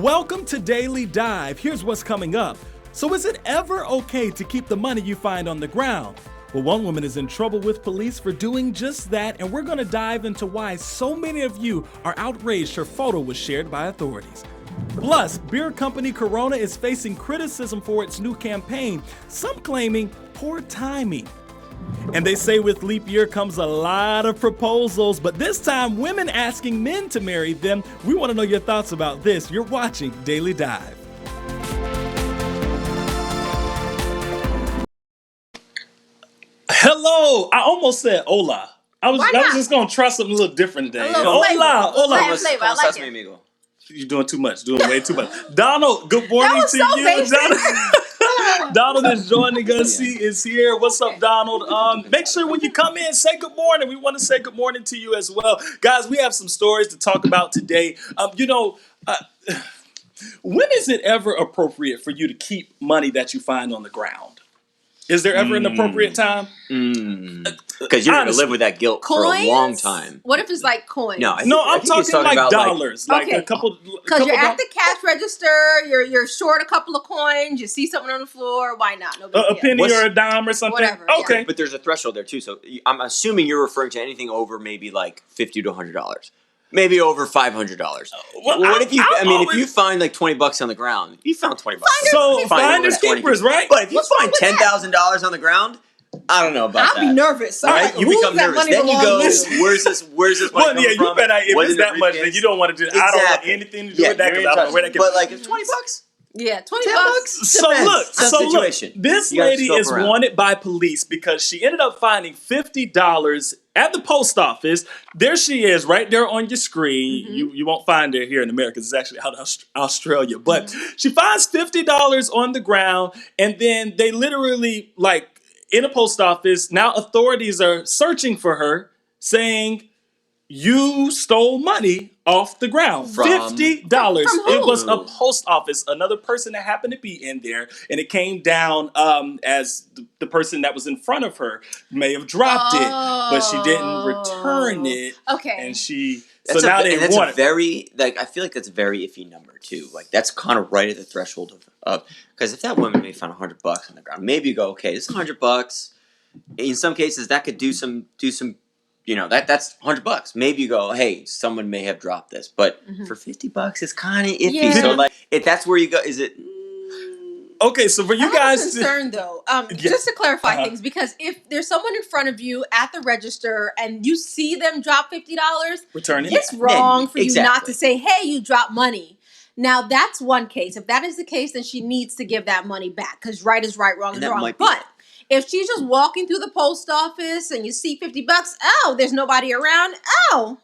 Welcome to Daily Dive. Here's what's coming up. So is it ever okay to keep the money you find on the ground? Well, one woman is in trouble with police for doing just that, and we're going to dive into why so many of you are outraged her photo was shared by authorities. Plus, beer company Corona is facing criticism for its new campaign, some claiming poor timing. And they say with leap year comes a lot of proposals, but this time women asking men to marry them. We want to know your thoughts about this. You're watching Daily Dive. Hello. I almost said hola. I was just going to try something a little different today. Hola. ¿Cómo estás, mi amigo? You're doing too much, doing way too much. Donald, good morning to you. Basic. Donald is joining us. He is here. What's up, Donald? Make sure when you come in, say good morning. We want to say good morning to you as well. Guys, we have some stories to talk about today. When is it ever appropriate for you to keep money that you find on the ground? Is there ever an appropriate time? Because you're going to live with that guilt for a long time. What if it's like coins? I'm talking like dollars, like a couple. Because you're at the cash register, you're short a couple of coins, you see something on the floor, why not? No big A deal. penny or a dime or something. Whatever, Okay, yeah. But there's a threshold there too. So I'm assuming you're referring to anything over maybe like $50 to $100. Maybe over $500. What if you? If you find like $20 on the ground, you found $20. So finders keepers, right? But if you find $10,000 on the ground, I don't know about that. I'll be nervous. Right? You become nervous. Then you go, where's this money coming from? You better. If it's that much, then you don't want to do. Exactly. I don't want anything to do with that because I don't know where that. But like, it's $20. Yeah, $20. So look, this lady is wanted by police because she ended up finding $50 at the post office. There she is, right there on your screen. Mm-hmm. You won't find her here in America. It's actually out of Australia. But she finds $50 on the ground, and then they literally, like, in a post office, now authorities are searching for her, saying, you stole money off the ground. $50. It was a post office. Another person that happened to be in there, and it came down as the person that was in front of her may have dropped it, but she didn't return it. Okay. And she. That's so now they want it. Very, like, I feel like that's a very iffy number too. Like, that's kind of right at the threshold of because if that woman may found $100 on the ground, maybe you go, okay, this is $100. In some cases, that could do some. That's $100. Maybe you go, hey, someone may have dropped this, but for $50, it's kind of iffy. Yeah. So like, if that's where you go, is it? Okay, so for you guys, I'm concerned though, just to clarify things, because if there's someone in front of you at the register and you see them drop $50, return it. It's wrong for you not Exactly. to say, "Hey, you dropped money." Now that's one case. If that is the case, then she needs to give that money back because right is right, wrong is wrong. But if she's just walking through the post office and you see $50, there's nobody around. I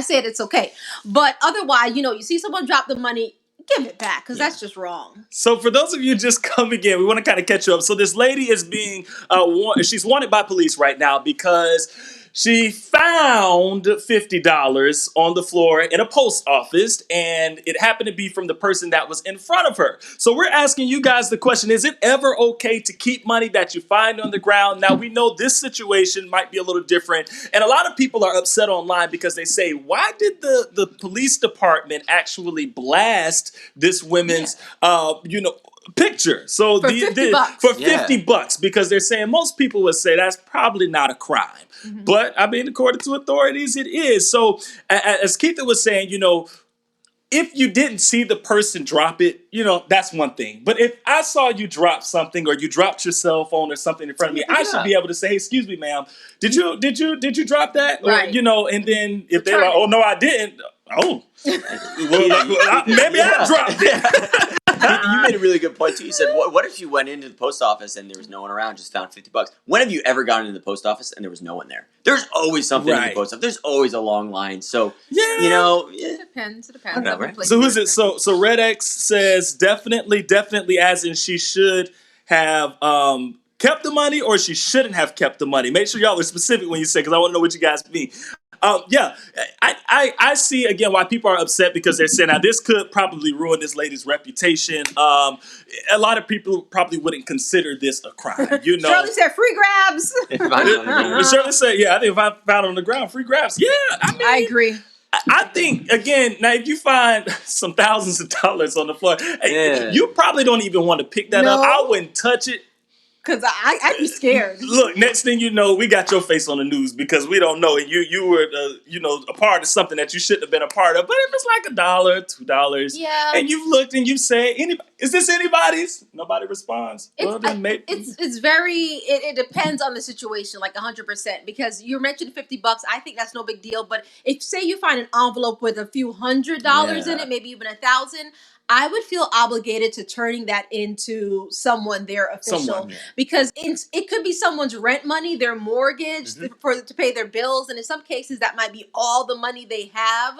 said it's okay. But otherwise, you see someone drop the money, give it back because that's just wrong. So for those of you just coming in, we want to kind of catch you up. So this lady is being she's wanted by police right now because she found $50 on the floor in a post office, and it happened to be from the person that was in front of her. So we're asking you guys the question, is it ever okay to keep money that you find on the ground? Now, we know this situation might be a little different, and a lot of people are upset online because they say, why did the police department actually blast this woman's, picture? So for $50. For $50, because they're saying most people would say that's probably not a crime. Mm-hmm. But according to authorities, it is. So as Keitha was saying, if you didn't see the person drop it, that's one thing. But if I saw you drop something or you dropped your cell phone or something in front of me, I should be able to say, hey, excuse me, ma'am, did you drop that? Right. Or, and then if they're like, oh, no, I didn't. Oh, maybe I dropped it. You made a really good point too. You said, what if you went into the post office and there was no one around, just found $50? When have you ever gone into the post office and there was no one there? There's always something in the post office. There's always a long line. So, It depends. Right? So who's it? So Red X says definitely, as in she should have kept the money or she shouldn't have kept the money. Make sure y'all are specific when you say, because I want to know what you guys mean. I see again why people are upset because they're saying now this could probably ruin this lady's reputation. A lot of people probably wouldn't consider this a crime. Shirley said free grabs. Shirley said, I think if I found it on the ground, free grabs. Yeah, I agree. I think, again, now if you find some thousands of dollars on the floor, you probably don't even want to pick that up. I wouldn't touch it. Because I'd be scared. Look, next thing you know, we got your face on the news because we don't know. And you were, a part of something that you shouldn't have been a part of. But if it's like $1, $2, and you've looked and you've said, is this anybody's? Nobody responds. It's very, it depends on the situation, like 100%. Because you mentioned $50. I think that's no big deal. But if, say, you find an envelope with a few $100s in it, maybe even $1,000, I would feel obligated to turning that into someone, their official, because it could be someone's rent money, their mortgage, to pay their bills, and in some cases that might be all the money they have.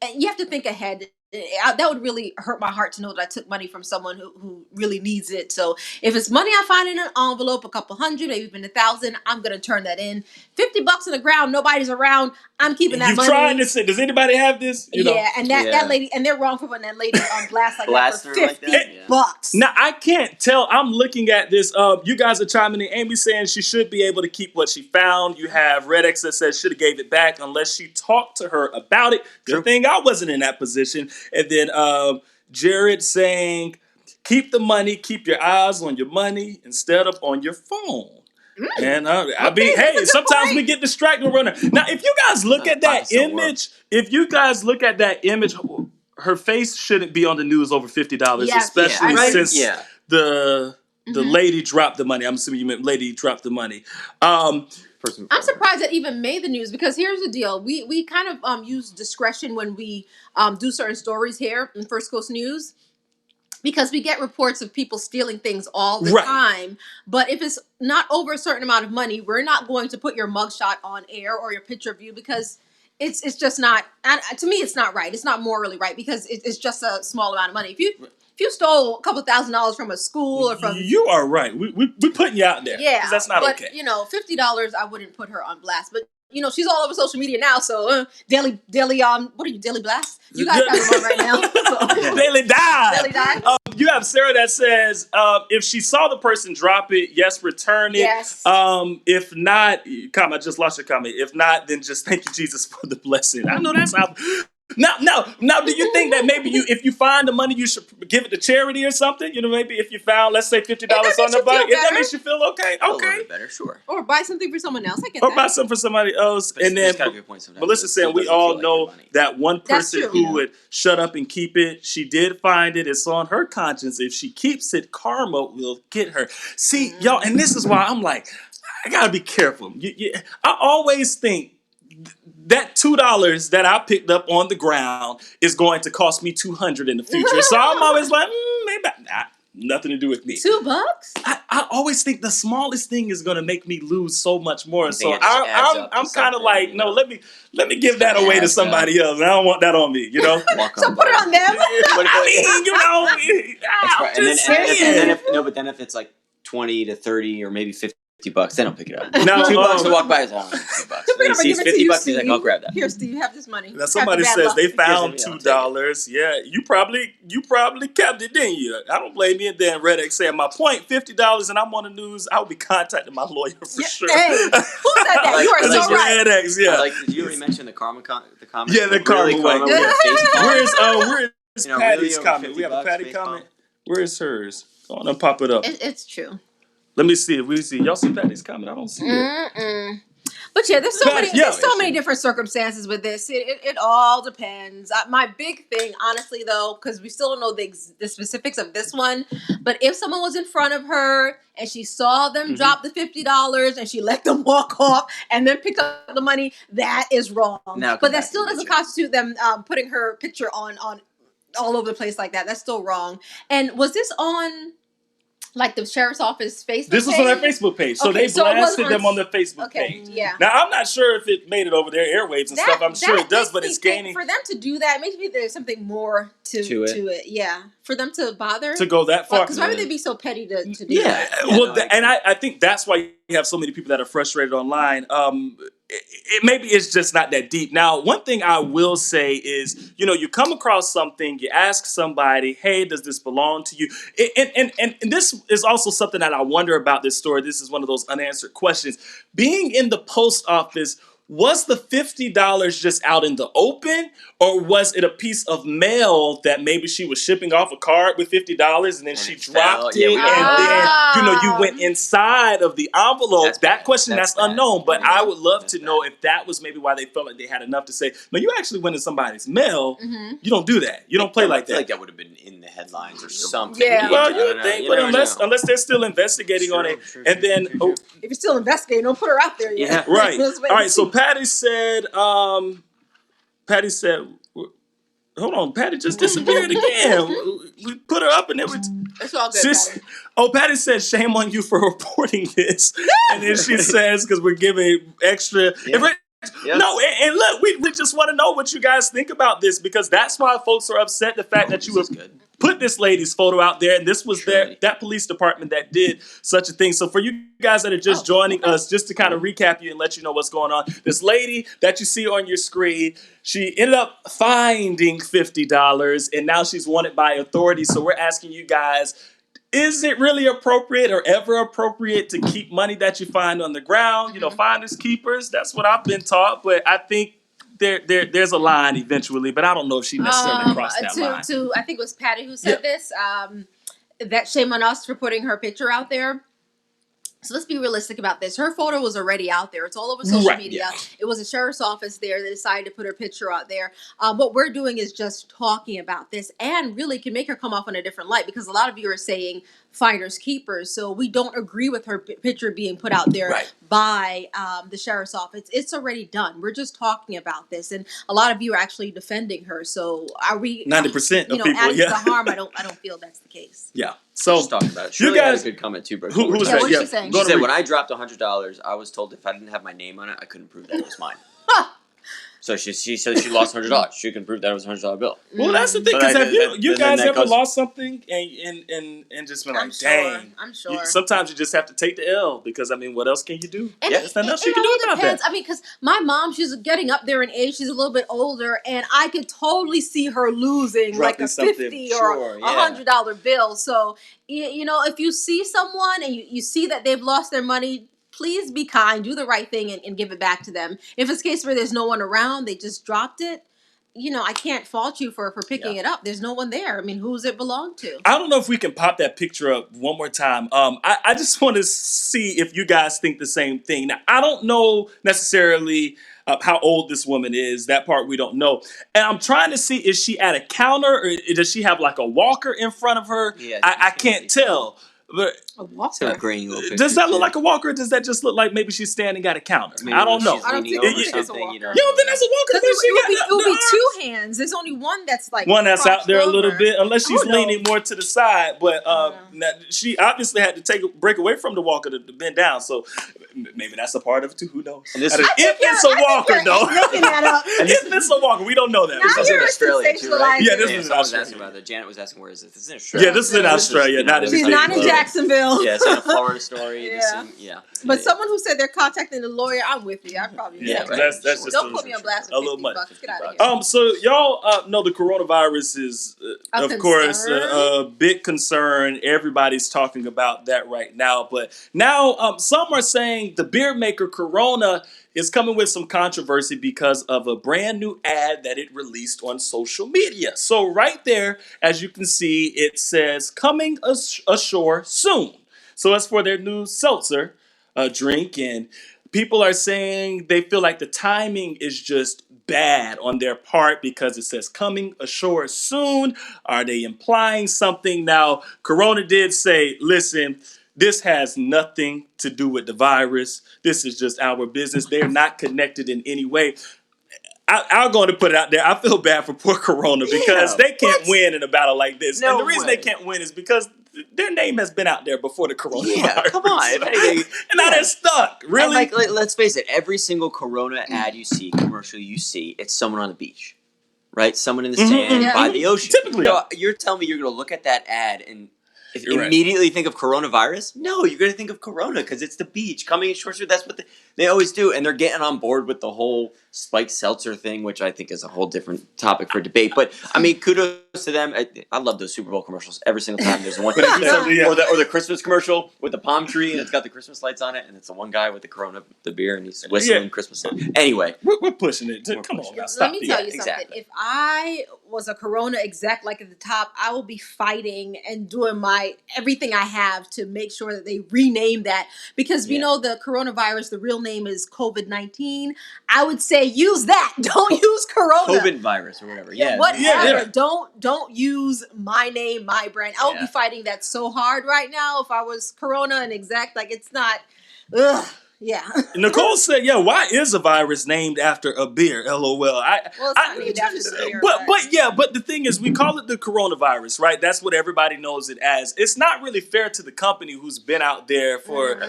And you have to think ahead. That would really hurt my heart to know that I took money from someone who really needs it. So if it's money I find in an envelope, a couple hundred, maybe even $1,000, I'm gonna turn that in. $50 on the ground, nobody's around. I'm keeping that money. You've tried to say, does anybody have this? That lady, and they're wrong for putting that lady on blast like that for $50. Now I can't tell. I'm looking at this. You guys are chiming in. Amy saying she should be able to keep what she found. You have Red X that says should have gave it back unless she talked to her about it. Good thing I wasn't in that position. And then Jared saying, keep the money, keep your eyes on your money instead of on your phone. And sometimes we get distracted. Now, if you guys look at that image, her face shouldn't be on the news over $50, especially since the lady dropped the money. I'm assuming you meant lady dropped the money. I'm surprised that even made the news because here's the deal. We kind of use discretion when we do certain stories here in First Coast News. Because we get reports of people stealing things all the time. But if it's not over a certain amount of money, we're not going to put your mugshot on air or your picture of you because it's just not, to me, it's not right. It's not morally right because it's just a small amount of money. If you stole a couple $1,000s from a school or from... You are right. We putting you out there. Yeah. That's not okay. $50, I wouldn't put her on blast. But, she's all over social media now, so Daily what are you, Daily Blast? You guys have one right now. So. Daily Dive. Daily Dive. You have Sarah that says, if she saw the person drop it, yes, return it. Yes. If not, I just lost your comment. If not, then just thank you, Jesus, for the blessing. I know that's how... Now, do you think that maybe if you find the money, you should give it to charity or something? Maybe if you found, let's say, $50 on the bike, if that makes you feel okay, a little bit better, sure. Or buy something for someone else. I get or that. buy something for somebody else. But and then Melissa said, we all know that one person who would shut up and keep it. She did find it. It's on her conscience. If she keeps it, karma will get her. See, y'all, and this is why I'm like, I gotta be careful. I always think that $2 that I picked up on the ground is going to cost me $200 in the future. So I'm always like, maybe nothing to do with me. $2? I always think the smallest thing is going to make me lose so much more. So I'm kind of like, no, let me give that away to somebody else. I don't want that on me, So put it on them. But then if it's like 20 to 30 or maybe $50, then I'll pick it up. No, $2 to walk by is $50. When he sees $50, he's like, I'll grab that. Here, Steve, you have this money. Now somebody says they found $2. Yeah, you probably kept it, didn't you? I don't blame you. And then Red X said, my point, $50, and I'm on the news. I will be contacting my lawyer for sure. Hey, who said that? You are so right. Red X, yeah. Did you already mention the karma comment? Yeah, the karma one. Where's Patty's comment? We have a Patty comment. Where is hers? Go on and pop it up. It's true. Let me see if we see. Y'all see Patty's comment? I don't see it. But yeah, there's so many different circumstances with this. It all depends. My big thing, honestly, though, because we still don't know the specifics of this one, but if someone was in front of her and she saw them drop the $50 and she let them walk off and then pick up the money, that is wrong. But that still doesn't constitute them putting her picture on all over the place like that. That's still wrong. And was this on... like the sheriff's office Facebook page? This was on their Facebook page. So they blasted them on their Facebook page. Yeah. Now, I'm not sure if it made it over their airwaves and stuff. I'm sure it does, but it's gaining... For them to do that, maybe there's something more to it. Yeah. For them to bother. To go that far. Because why would they be so petty to do that? And I think that's why you have so many people that are frustrated online. Maybe it's just not that deep. Now, one thing I will say is, you come across something, you ask somebody, hey, does this belong to you? And this is also something that I wonder about this story. This is one of those unanswered questions. Being in the post office, was the $50 just out in the open, or was it a piece of mail that maybe she was shipping off a card with $50 and then she dropped it, and then you went inside of the envelope? That question that's unknown, but I would love to know if that was maybe why they felt like they had enough to say, no, you actually went in somebody's mail. You don't do that. You don't play like that. I feel like that would have been in the headlines or something. Yeah. Well, you would think, but unless they're still investigating on it, and then if you're still investigating, don't put her out there yet. Yeah. Right. All right. So Patty said, hold on, Patty just disappeared again. We put her up and then it's all good, Patty. Patty said, shame on you for reporting this. And then she says, because we're giving extra. No, and look, we just want to know what you guys think about this, because that's why folks are upset. The fact that you have put this lady's photo out there, and this was that police department that did such a thing. So for you guys that are just joining us, just to kind of recap you and let you know what's going on, this lady that you see on your screen, she ended up finding $50, and now she's wanted by authorities. So we're asking you guys, is it really appropriate or ever appropriate to keep money that you find on the ground? You know, finders keepers. That's what I've been taught. But I think there's a line eventually. But I don't know if she necessarily crossed that line. I think it was Patty who said this. That shame on us for putting her picture out there. So let's be realistic about this. Her photo was already out there. It's all over social media. Yeah. It was a sheriff's office there that decided to put her picture out there. What we're doing is just talking about this, and really can make her come off in a different light, because a lot of you are saying finders keepers. So we don't agree with her picture being put out there by the sheriff's office. It's already done. We're just talking about this, and a lot of you are actually defending her. So are we 90% of people? Adding to the harm? I don't feel that's the case. Yeah. So just talking about it. Shirley had a good comment too, bro. Who was that? What's she saying? She said, when I dropped $100, I was told if I didn't have my name on it, I couldn't prove that it was mine. So she said she lost $100. She couldn't prove that it was a $100 bill. Well, that's the thing. Because have you guys ever lost something and just been like, dang? I'm sure. Sometimes you just have to take the L, because, I mean, what else can you do? There's nothing else you can do about that. I mean, because my mom, she's getting up there in age. She's a little bit older, and I could totally see her losing like a $50 or $100 bill. So, you know, if you see someone and you see that they've lost their money, please be kind, do the right thing, and give it back to them. If it's a case where there's no one around, they just dropped it, you know, I can't fault you for picking it up. There's no one there. I mean, who's it belong to? I don't know if we can pop that picture up one more time. I just want to see if you guys think the same thing. Now, I don't know necessarily how old this woman is. That part we don't know. And I'm trying to see, is she at a counter, or does she have like a walker in front of her? Yeah, I can't tell. But a walker. Does that look like a walker, or does that just look like maybe she's standing at a counter? I don't know. I don't think it's a walker. You don't think that's a walker? It would be two hands. There's only one that's like one that's out there a little bit, unless she's leaning more to the side. But she obviously had to break away from the walker to bend down. So maybe that's a part of it too. Who knows? And if it's a walker, though. If it's a walker, we don't know that. This is in Australia too, right? Yeah, this is in Australia. Janet was asking, where is it? This is in Australia. Yeah, this is in Australia. She's not in Jacksonville. Yeah, it's in a Florida story. But someone who said they're contacting the lawyer, I'm with you. I probably that's just don't put me on blast. A little much. Bucks. Get out of here. So y'all know the coronavirus is, of course, a big concern. Everybody's talking about that right now. But now some are saying the beer maker Corona is coming with some controversy because of a brand new ad that it released on social media. So right there, as you can see, it says coming ashore soon. So it's for their new seltzer drink, and people are saying they feel like the timing is just bad on their part because it says coming ashore soon. Are they implying something? Now, Corona did say, listen, this has nothing to do with the virus. This is just our business. They're not connected in any way. I'm going to put it out there. I feel bad for poor Corona because they can't win in a battle like this. And the reason they can't win is because their name has been out there before the coronavirus. Yeah, come on. And now they're stuck. Really? And let's face it. Every single Corona ad you see, commercial you see, it's someone on the beach, right? Someone in the sand by the ocean. Typically. So you're telling me you're going to look at that ad and If you immediately think of coronavirus, no, you're going to think of Corona because it's the beach coming in short. That's what they always do, and they're getting on board with the whole spiked seltzer thing, which I think is a whole different topic for debate. But I mean, kudos to them. I love those Super Bowl commercials every single time. There's one, or the Christmas commercial with the palm tree and it's got the Christmas lights on it, and it's the one guy with the Corona, the beer, and he's whistling Christmas songs. Anyway, we're pushing it. Come on, guys, stop. Let me tell you something. If I was a Corona exec like at the top, I will be fighting and doing everything I have to make sure that they rename that, because we know the coronavirus, the real name is COVID-19. I would say use that. Don't use Corona. COVID virus or whatever. Whatever. Don't use my name, my brand. I would be fighting that so hard right now if I was Corona and exec. Like, it's not. Ugh. Yeah. Nicole said, why is a virus named after a beer? LOL. Well, it's not named after the beer. But the thing is, we call it the coronavirus, right? That's what everybody knows it as. It's not really fair to the company who's been out there for,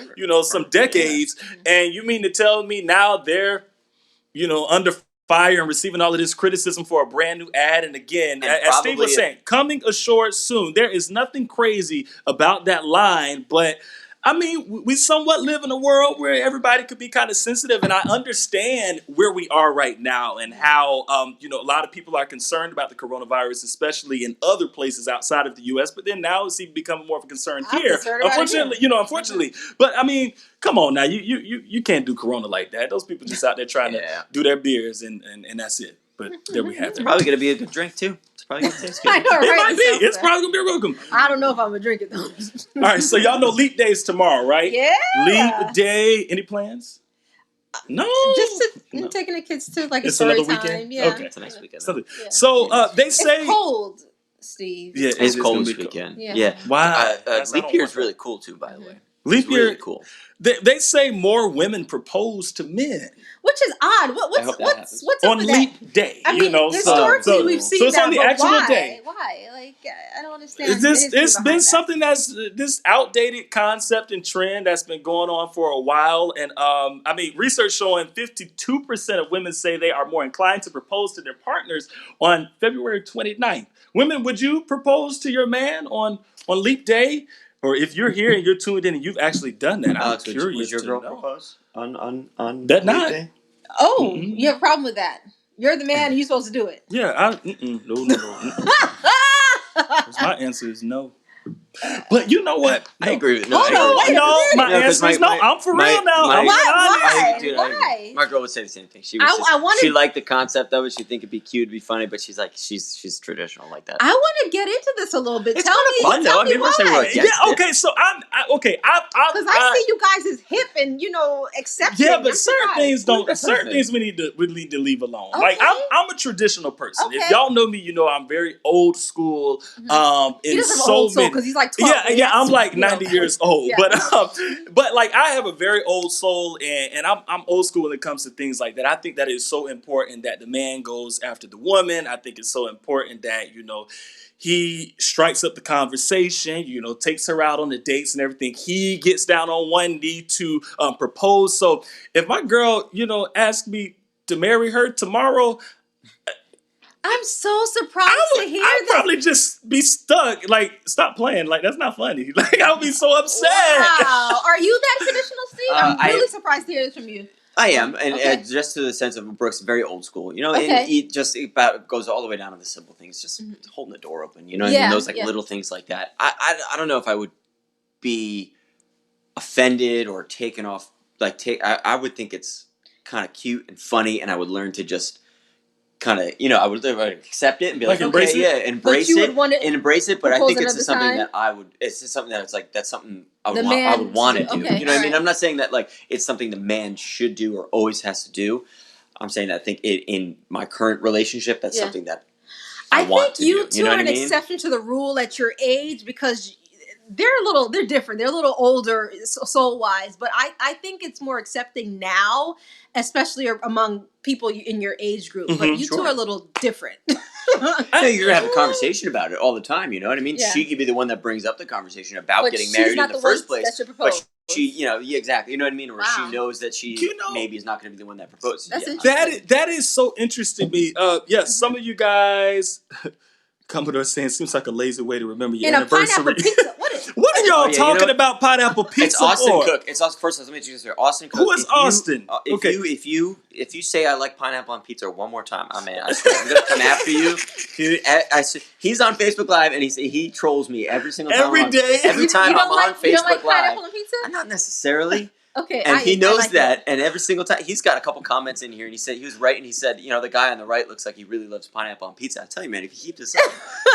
some decades. And you mean to tell me now they're, under fire and receiving all of this criticism for a brand new ad? And again, as Steve was saying, coming ashore soon. There is nothing crazy about that line, but I mean, we somewhat live in a world where everybody could be kind of sensitive, and I understand where we are right now and how, a lot of people are concerned about the coronavirus, especially in other places outside of the U.S., but then now it's even becoming more of a concern here. Unfortunately. But I mean, come on now, you can't do Corona like that. Those people just out there trying to do their beers, and that's it. But there we have it. It's probably going to be a good drink, too. It's probably going to taste good. I know, right? It might be. It's probably going to be a real good one. I don't know if I'm going to drink it, though. All right, so y'all know Leap Day is tomorrow, right? Yeah. Leap Day. Any plans? No. Just taking the kids to a story time. Weekend? Yeah. Okay. It's a nice weekend. So they say... It's cold, Steve. Yeah, it's cold this weekend. Yeah. Wow. Leap year is really cool, too, by the way. Leap year, really cool. They say more women propose to men, which is odd. What's up on with Leap that? Day? I mean, historically we've seen so it's that, on the actual day. Why? I don't understand. It's been something that's this outdated concept and trend that's been going on for a while, and research showing 52% of women say they are more inclined to propose to their partners on February 29th. Women, would you propose to your man on Leap Day? Or if you're here and you're tuned in and you've actually done that, I'm curious. Would your girl propose on that night? Day? Oh, you have a problem with that? You're the man and you're supposed to do it. Yeah, no. My answer is no. But you know what? I agree with my answer is no. I'm for real now. Why? My girl would say the same thing. She liked the concept of it. She'd think it'd be cute, it'd be funny, but she's like, she's traditional like that. I want to get into this a little bit. It's kind of fun though. I mean, okay. So because I see you guys as hip and accepting. Yeah, but certain things we need to leave alone. Okay. Like I'm a traditional person. Okay. If y'all know me, you know I'm very old school. In so many. Because he's like 12. Yeah, I'm like 90 years old. Yeah. But like I have a very old soul, and I'm old school when it comes to things like that. I think that it's so important that the man goes after the woman. I think it's so important that, he strikes up the conversation, takes her out on the dates and everything. He gets down on one knee to propose. So if my girl, asks me to marry her tomorrow, I'm so surprised to hear I'd this. probably just be stuck. Like, stop playing. Like, that's not funny. Like, I would be so upset. Wow. Are you that traditional, Steve? I'm really surprised to hear this from you. I am, and just to the sense of Brooke's very old school, and it goes all the way down to the simple things, just holding the door open, and those little things like that. I don't know if I would be offended or taken off. I would think it's kind of cute and funny, and I would learn to just kind of, I would accept it and be like embrace okay, it? Embrace it. But I think it's something that I would. It's just something that's something I would want to do. Okay, you know what I mean? I'm not saying that it's something the man should do or always has to do. I'm saying that I think in my current relationship, that's something that I want to do. You two are an exception to the rule at your age because they're different. They're a little older soul wise, but I think it's more accepting now, especially among people in your age group. But you two are a little different. You're gonna have a conversation about it all the time. You know what I mean? Yeah. She could be the one that brings up the conversation about getting married in the first place. But she, exactly. You know what I mean? Or she knows that she maybe is not going to be the one that proposes. That's interesting. That is so interesting to me. Yes, some of you guys. Commodore saying seems like a lazy way to remember your In a anniversary. pineapple pizza. What is? What are y'all talking about pineapple pizza It's Austin for? Cook. It's Austin. First, let me just say Austin Cook. Who is Austin? Okay. If you say I like pineapple on pizza one more time, I swear I'm gonna come after you. Dude, he's on Facebook Live and he trolls me every single time. Every day. Every time I'm on Facebook you don't like Live. pineapple on pizza? Not necessarily. Okay, And he knows like that, and every single time he's got a couple comments in here, and he said he was right, and he said, the guy on the right looks like he really loves pineapple on pizza. I tell you, man, if you keep this up,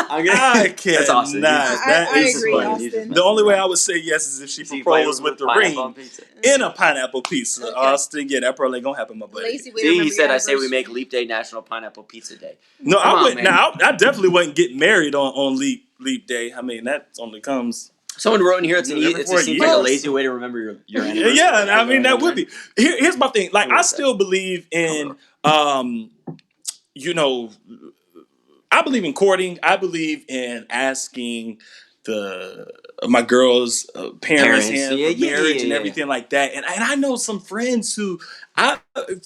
I can't. That's awesome. I agree, Austin. The only way I would say yes is if she proposed with the ring in a pineapple pizza. Okay. Austin, that probably ain't gonna happen, my buddy. He said, I say we make Leap Day National Pineapple Pizza Day. No, I wouldn't. Now, I definitely wouldn't get married on Leap Day. I mean, that only comes. Someone wrote in here, it seems like a lazy way to remember your anniversary. Yeah, I mean, that would be. Here's my thing. Like, I still believe in, I believe in courting. I believe in asking my girl's parents for marriage and everything like that. And I know some friends who I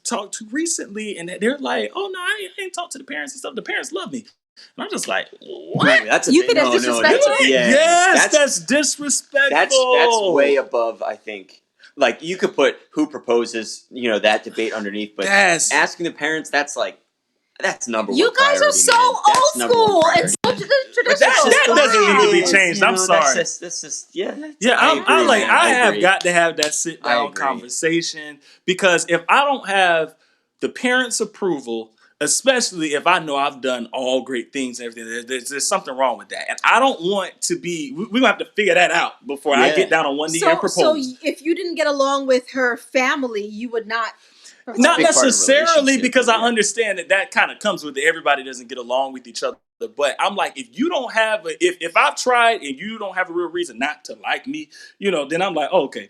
talked to recently, and they're like, "Oh no, I ain't talked to the parents and stuff. The parents love me." And I'm just like, what? That's you think that's disrespectful? Yes, that's disrespectful. That's way above, I think. Like, you could put who proposes, that debate underneath, but asking the parents, that's number one. You guys are so old school and so traditional. That doesn't need to be changed. I'm sorry. That's just I have got to have that sit down conversation, because if I don't have the parents' approval, especially if I know I've done all great things and everything, there's something wrong with that. And I don't want to be, we're going to have to figure that out before I get down on one knee and propose. So if you didn't get along with her family, you would not... Not necessarily, because I understand that kind of comes with it. Everybody doesn't get along with each other. But I'm like, if you don't have if I've tried and you don't have a real reason not to like me, then I'm like, oh, okay,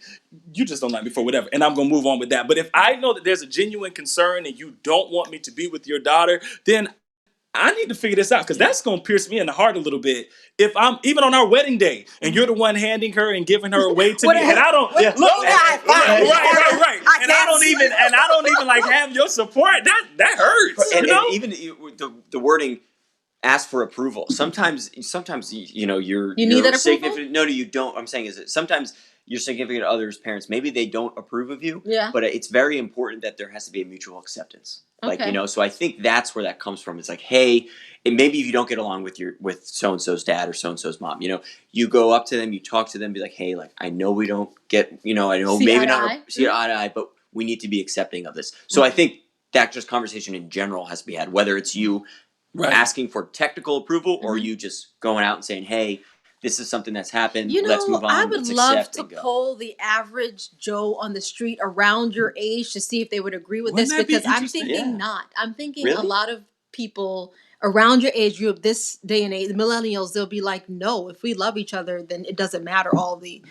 you just don't like me for whatever, and I'm gonna move on with that. But if I know that there's a genuine concern and you don't want me to be with your daughter, then I need to figure this out, because that's gonna pierce me in the heart a little bit. If I'm even on our wedding day and you're the one handing her and giving her away to me, and I don't right, and I don't even like have your support, that hurts. And even the wording. Ask for approval. Sometimes you need that approval. No, you don't. I'm saying is that sometimes your significant other's parents, maybe they don't approve of you. Yeah. But it's very important that there has to be a mutual acceptance. Okay. Like, so I think that's where that comes from. It's like, hey, and maybe if you don't get along with so and so's dad or so and so's mom, you go up to them, you talk to them, be like, hey, like, I know we don't get, I know maybe not see eye to eye, but we need to be accepting of this. So I think that just conversation in general has to be had, whether it's you asking for technical approval or you just going out and saying, hey, this is something that's happened. Let's move on. I would love to poll the average Joe on the street around your age to see if they would agree with this, because I'm thinking not. I'm thinking a lot of people around your age group this day and age, the millennials, they'll be like, no, if we love each other, then it doesn't matter all the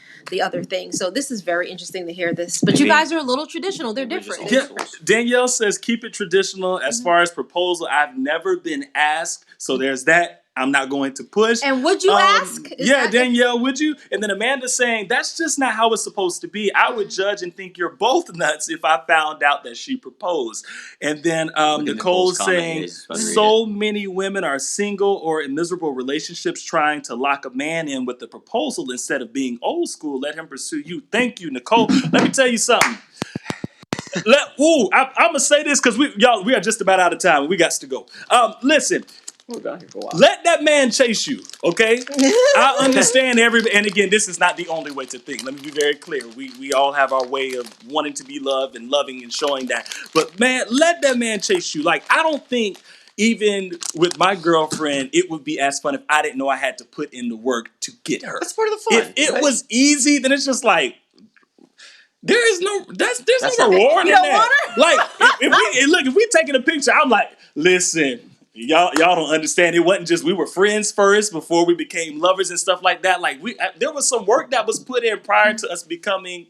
other things. So this is very interesting to hear this. But you guys are a little traditional. They're different. Yeah. Danielle says, keep it traditional. As far as proposal, I've never been asked. So there's that. I'm not going to push. And would you ask? Danielle, would you? And then Amanda saying, that's just not how it's supposed to be. I would judge and think you're both nuts if I found out that she proposed. And then Nicole saying, so many women are single or in miserable relationships trying to lock a man in with the proposal instead of being old school. Let him pursue you. Thank you, Nicole. Let me tell you something. I'm going to say this because we are just about out of time. We got to go. Listen. Let that man chase you, okay? I understand and again, this is not the only way to think. Let me be very clear. We all have our way of wanting to be loved and loving and showing that. But man, let that man chase you. Like, I don't think even with my girlfriend, it would be as fun if I didn't know I had to put in the work to get her. That's part of the fun. If it was easy, then it's just like, there's no reward in that. Like, if we taking a picture, I'm like, listen, y'all don't understand. It wasn't just we were friends first before we became lovers and stuff like that. Like, there was some work that was put in prior to us becoming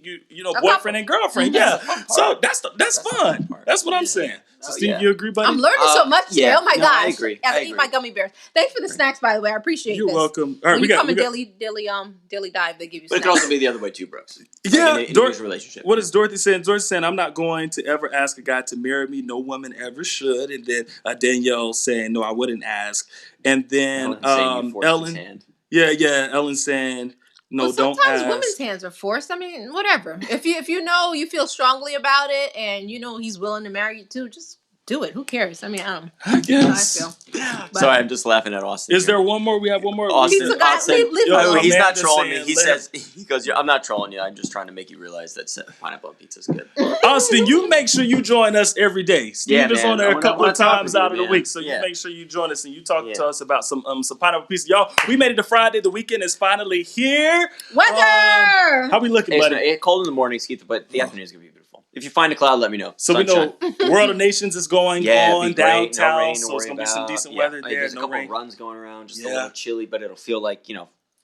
boyfriend and girlfriend. Yeah, so that's fun. That's what I'm saying. So Steve, you agree, buddy? I'm learning so much today. Oh my gosh. I agree. I eat my gummy bears. Thanks for the snacks, by the way. I appreciate You're this. welcome. All right, when you come in Daily Dive, they give you snacks. But it could also be the other way too, Brooks. Yeah, in a relationship. What is Dorothy saying? Dorothy saying, I'm not going to ever ask a guy to marry me. No woman ever should. And then Danielle saying, no, I wouldn't ask. And then Ellen. Yeah, Ellen saying, no, don't ask. Sometimes women's hands are forced. I mean, whatever. If you know you feel strongly about it and you know he's willing to marry you too, just do it. Who cares? I mean, I don't know. I guess. How I feel. But sorry, I'm just laughing at Austin. Is there one more? We have one more. Austin, he's not trolling me. says, he goes, I'm not trolling you. I'm just trying to make you realize that pineapple on pizza is good. Austin, you make sure you join us every day. Steve is on there a couple of times out of the week, so you make sure you join us and you talk to us about some pineapple pizza. Y'all, we made it to Friday. The weekend is finally here. Weather! How we looking, buddy? It's cold in the morning, Skeet, but the afternoon is going to be beautiful. If you find a cloud, let me know. So Sunshine. We know World of Nations is going on downtown, no rain, so it's going to be some decent weather there. There's a couple of runs going around, just a little chilly, but it'll feel like,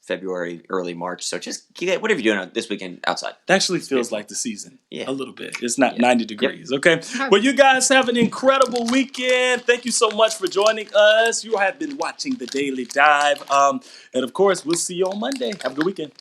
February, early March. So just whatever you're doing this weekend outside. It actually feels like the season. Yeah. A little bit. It's not 90 degrees. Okay. Well, you guys have an incredible weekend. Thank you so much for joining us. You have been watching The Daily Dive. And of course, we'll see you on Monday. Have a good weekend.